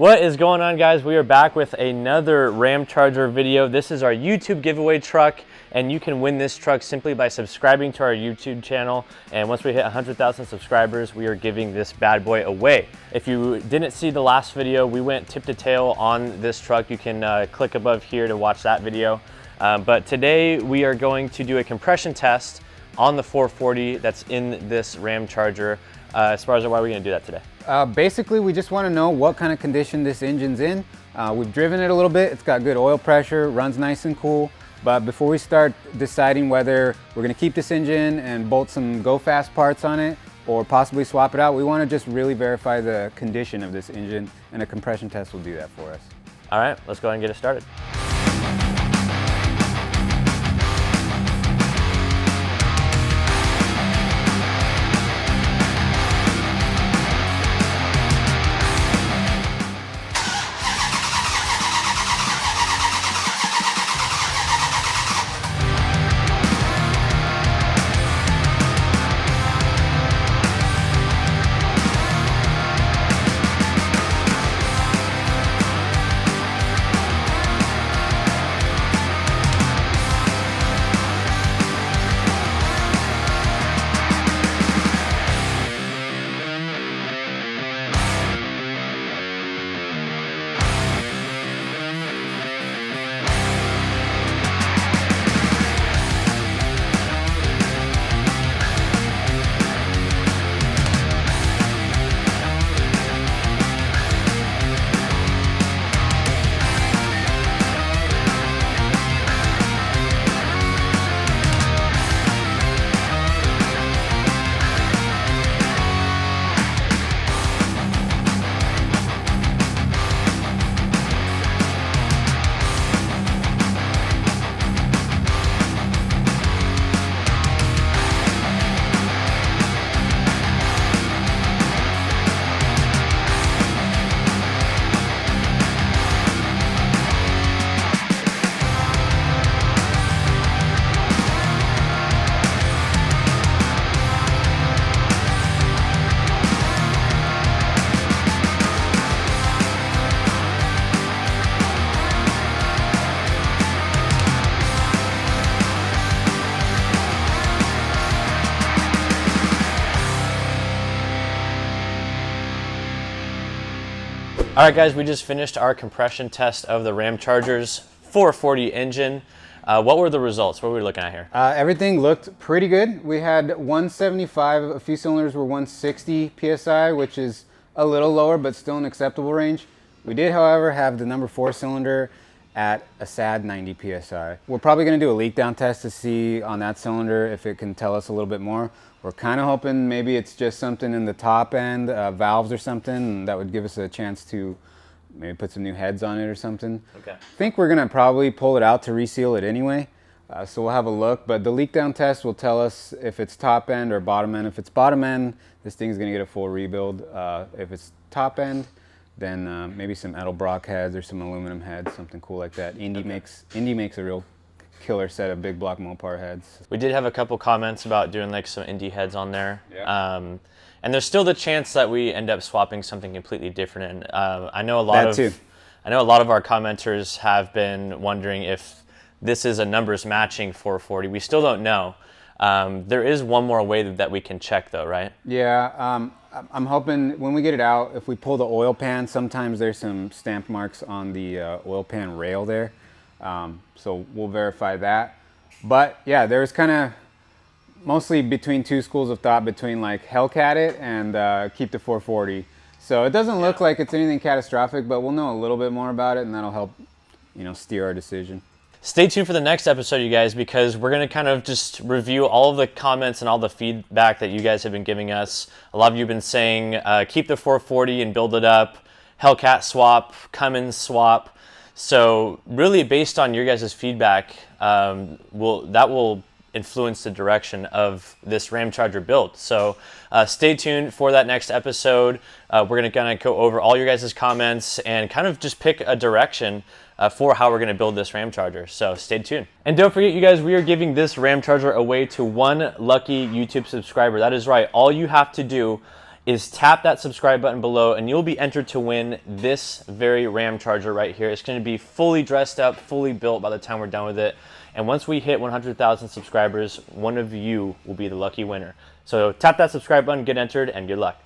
What is going on, guys? We are back with another Ramcharger video. This is our YouTube giveaway truck, and you can win this truck simply by subscribing to our YouTube channel. And once we hit 100,000 subscribers, we are giving this bad boy away. If you didn't see the last video, we went tip to tail on this truck. You can click above here to watch that video. But today we are going to do a compression test on the 440 that's in this Ramcharger. As far as why are we going to do that today? Basically, we just want to know what kind of condition this engine's in. We've driven it a little bit. It's got good oil pressure, runs nice and cool. But before we start deciding whether we're going to keep this engine and bolt some go fast parts on it or possibly swap it out, we want to just really verify the condition of this engine, and a compression test will do that for us. All right, let's go ahead and get it started. All right, guys, we just finished our compression test of the Ramcharger's 440 engine. What were the results? What were we looking at here? Everything looked pretty good. We had 175, a few cylinders were 160 PSI, which is a little lower, but still an acceptable range. We did, however, have the number 4 cylinder at a sad 90 PSI. We're probably gonna do a leak down test to see on that cylinder if it can tell us a little bit more. We're kind of hoping maybe it's just something in the top end, valves or something, and that would give us a chance to maybe put some new heads on it or something. Okay. I think we're gonna probably pull it out to reseal it anyway, so we'll have a look, but the leak down test will tell us if it's top end or bottom end. If it's bottom end, this thing's gonna get a full rebuild. If it's top end, then maybe some Edelbrock heads or some aluminum heads, something cool like that. Indy makes a real killer set of big block Mopar heads. We did have a couple comments about doing like some Indy heads on there. Yeah. And there's still the chance that we end up swapping something completely different. And I know a lot of our commenters have been wondering if this is a numbers matching 440. We still don't know. There is one more way that we can check though, right? Yeah, I'm hoping when we get it out, if we pull the oil pan, sometimes there's some stamp marks on the oil pan rail there. So we'll verify that. But yeah, there's kind of mostly between two schools of thought, between like hellcat it and keep the 440. So it doesn't look like it's anything catastrophic, but we'll know a little bit more about it, and that'll help, you know, steer our decision. Stay tuned for the next episode, you guys, because we're going to kind of just review all of the comments and all the feedback that you guys have been giving us. A lot of you have been saying, keep the 440 and build it up, hellcat swap, Cummins swap. So really based on your guys' feedback, that will influence the direction of this Ramcharger build. So stay tuned for that next episode. We're going to kind of go over all your guys' comments and kind of just pick a direction for how we're going to build this Ramcharger. So stay tuned. And don't forget, you guys, we are giving this Ramcharger away to one lucky YouTube subscriber. That is right. All you have to do is tap that subscribe button below and you'll be entered to win this very Ramcharger right here. It's going to be fully dressed up, fully built by the time we're done with it. And once we hit 100,000 subscribers, one of you will be the lucky winner. So tap that subscribe button, get entered, and good luck.